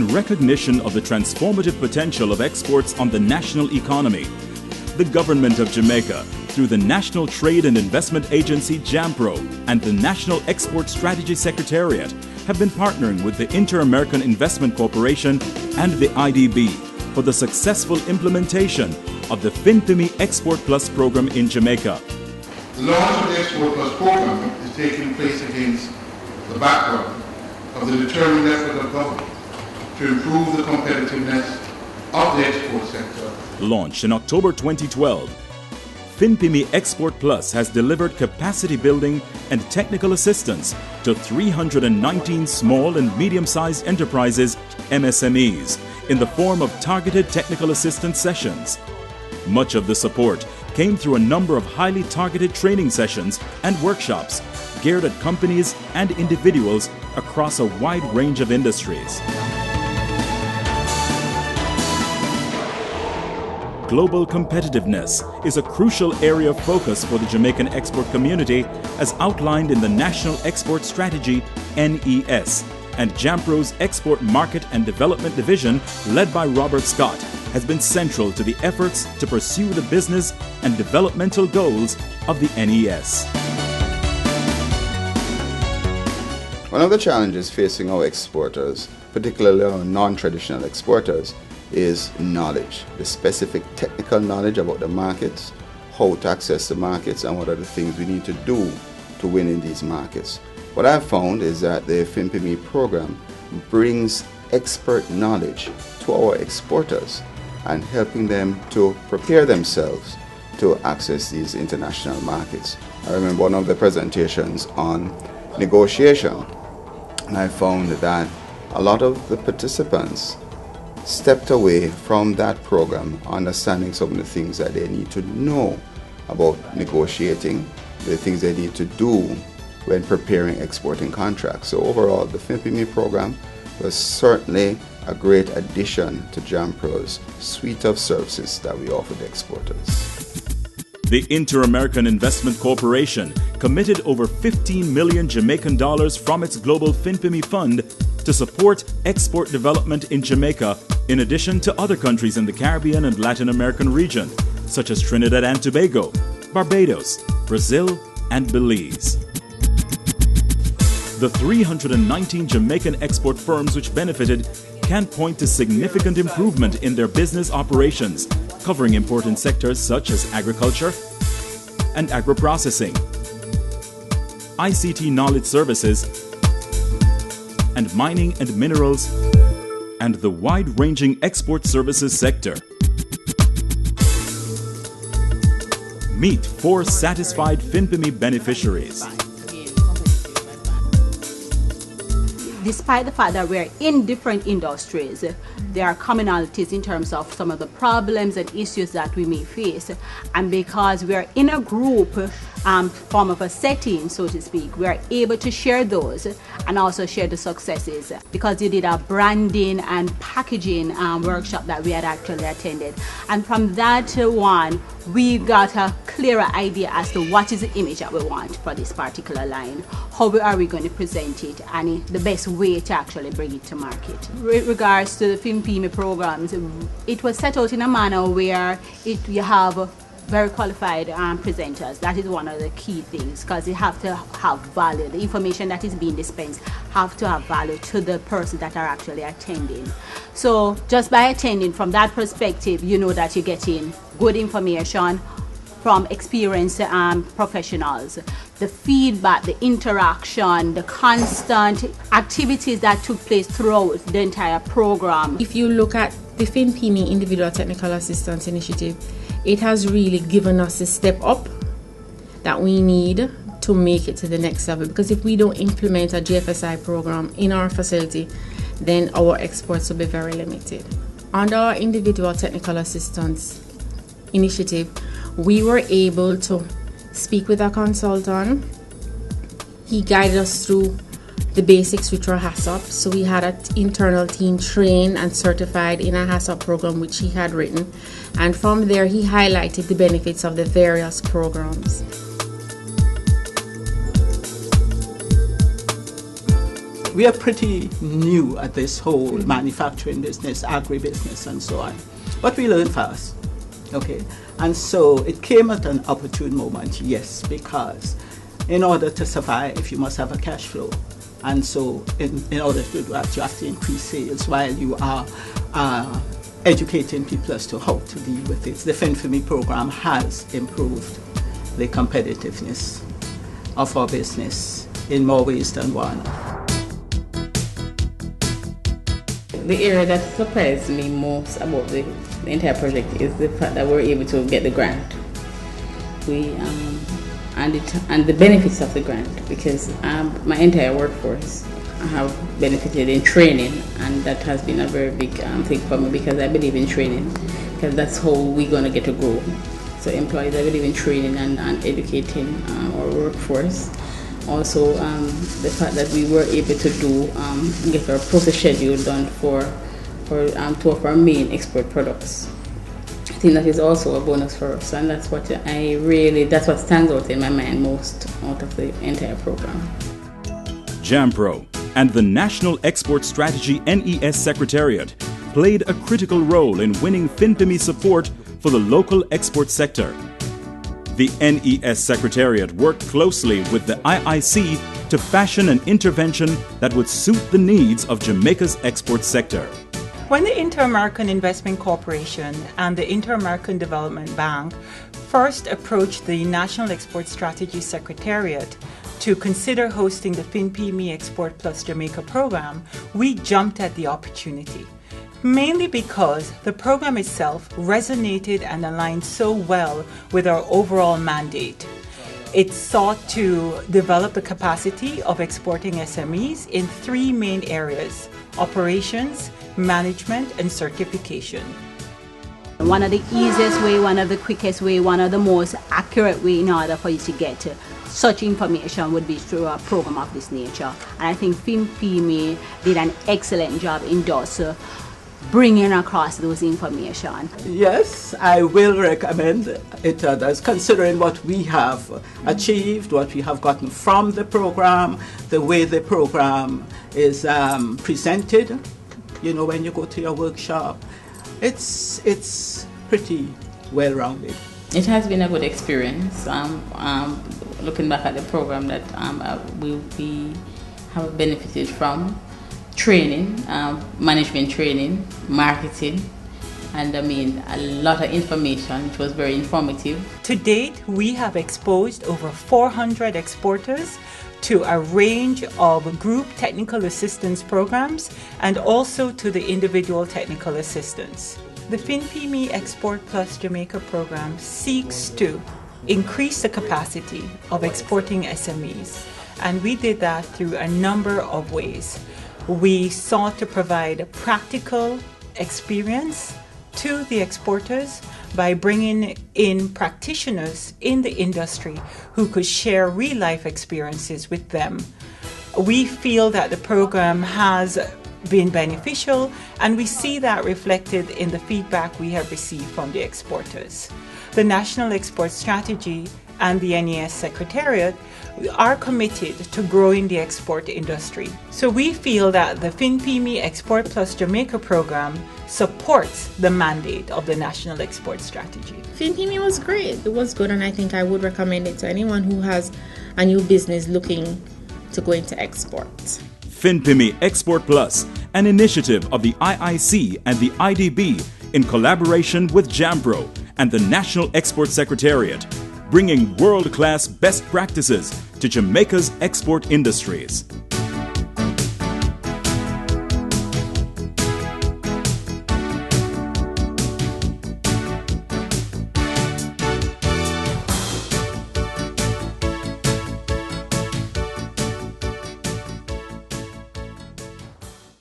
In recognition of the transformative potential of exports on the national economy, the government of Jamaica, through the National Trade and Investment Agency JAMPRO and the National Export Strategy Secretariat, have been partnering with the Inter-American Investment Corporation and the IDB for the successful implementation of the FINPYME ExportPlus program in Jamaica. The launch of the ExportPlus program is taking place against the background of the determined effort of government to improve the competitiveness of the export sector. Launched in October 2012, FINPYME ExportPlus has delivered capacity building and technical assistance to 319 small and medium-sized enterprises, MSMEs, in the form of targeted technical assistance sessions. Much of the support came through a number of highly targeted training sessions and workshops geared at companies and individuals across a wide range of industries. Global competitiveness is a crucial area of focus for the Jamaican export community as outlined in the National Export Strategy, NES, and JAMPRO's Export Market and Development Division, led by Robert Scott, has been central to the efforts to pursue the business and developmental goals of the NES. One of the challenges facing our exporters, particularly our non-traditional exporters, is knowledge, the specific technical knowledge about the markets, how to access the markets, and what are the things we need to do to win in these markets. What I've found is that the FINPYME program brings expert knowledge to our exporters and helping them to prepare themselves to access these international markets. I remember one of the presentations on negotiation, and I found that a lot of the participants stepped away from that program understanding some of the things that they need to know about negotiating, the things they need to do when preparing exporting contracts. So overall, the FINPYME program was certainly a great addition to JAMPRO's suite of services that we offer the exporters. The Inter-American Investment Corporation committed over 15 million Jamaican dollars from its global FINPYME fund to support export development in Jamaica, in addition to other countries in the Caribbean and Latin American region, such as Trinidad and Tobago, Barbados, Brazil, and Belize. The 319 Jamaican export firms which benefited can point to significant improvement in their business operations, covering important sectors such as agriculture and agro-processing, ICT knowledge services, and mining and minerals, and the wide-ranging export services sector. Meet 4 satisfied FINPYME beneficiaries. Despite the fact that we're in different industries, there are commonalities in terms of some of the problems and issues that we may face. And because we're in a group form of a setting, so to speak, we're able to share those and also share the successes, because you did a branding and packaging workshop that we had actually attended. And from that one, we got a clearer idea as to what is the image that we want for this particular line. How are we going to present it, and the best way to actually bring it to market. With regards to the FINPYME programs, it was set out in a manner where you have very qualified presenters. That is one of the key things, because you have to have value. The information that is being dispensed have to have value to the person that are actually attending. So just by attending from that perspective, you know that you're getting good information from experienced professionals. The feedback, the interaction, the constant activities that took place throughout the entire program. If you look at the FINPYME Individual Technical Assistance Initiative, it has really given us a step up that we need to make it to the next level, because if we don't implement a GFSI program in our facility, then our exports will be very limited. Under our Individual Technical Assistance Initiative, we were able to speak with a consultant. He guided us through the basics, which were HACCP. So we had an internal team trained and certified in a HACCP program which he had written, and from there he highlighted the benefits of the various programs. we are pretty new at this whole manufacturing business, agribusiness, and so on. But we learn fast, okay? And so it came at an opportune moment, yes, because in order to survive, you must have a cash flow. And so in order to do that, you have to increase sales while you are educating people as to how to deal with it. The FINPYME program has improved the competitiveness of our business in more ways than one. The area that surprised me most about the entire project is the fact that we're able to get the grant. And the benefits of the grant, because my entire workforce have benefited in training, and that has been a very big thing for me, because I believe in training, because that's how we're going to get to grow. So employees, I believe in training and educating our workforce. Also, the fact that we were able to get our process schedule done for two of our main export products. I think that is also a bonus for us, and that's what stands out in my mind most out of the entire program. JAMPRO and the National Export Strategy NES Secretariat played a critical role in winning FINPYME support for the local export sector. The NES Secretariat worked closely with the IIC to fashion an intervention that would suit the needs of Jamaica's export sector. When the Inter-American Investment Corporation and the Inter-American Development Bank first approached the National Export Strategy Secretariat to consider hosting the FINPYME ExportPlus Jamaica program, we jumped at the opportunity, mainly because the program itself resonated and aligned so well with our overall mandate. It sought to develop the capacity of exporting SMEs in three main areas: operations, management, and certification. One of the easiest way, one of the quickest way, one of the most accurate way in order for you to get such information would be through a program of this nature. And I think FINPYME did an excellent job in thus bringing across those information. Yes, I will recommend it to others, considering what we have achieved, what we have gotten from the program, the way the program is presented. You know, when you go to your workshop, it's pretty well-rounded. It has been a good experience. Looking back at the program that we have benefited from: training, management training, marketing, and a lot of information, which was very informative. To date, we have exposed over 400 exporters to a range of group technical assistance programs and also to the individual technical assistance. The FINPYME ExportPlus Jamaica program seeks to increase the capacity of exporting SMEs, and we did that through a number of ways. We sought to provide practical experience to the exporters by bringing in practitioners in the industry who could share real-life experiences with them. We feel that the program has been beneficial, and we see that reflected in the feedback we have received from the exporters. The National Export Strategy and the NES Secretariat are committed to growing the export industry. So we feel that the FINPYME ExportPlus Jamaica program supports the mandate of the National Export Strategy. FINPYME was great. It was good, and I think I would recommend it to anyone who has a new business looking to go into export. FINPYME ExportPlus, an initiative of the IIC and the IDB in collaboration with JAMPRO and the National Export Secretariat, bringing world-class best practices to Jamaica's export industries.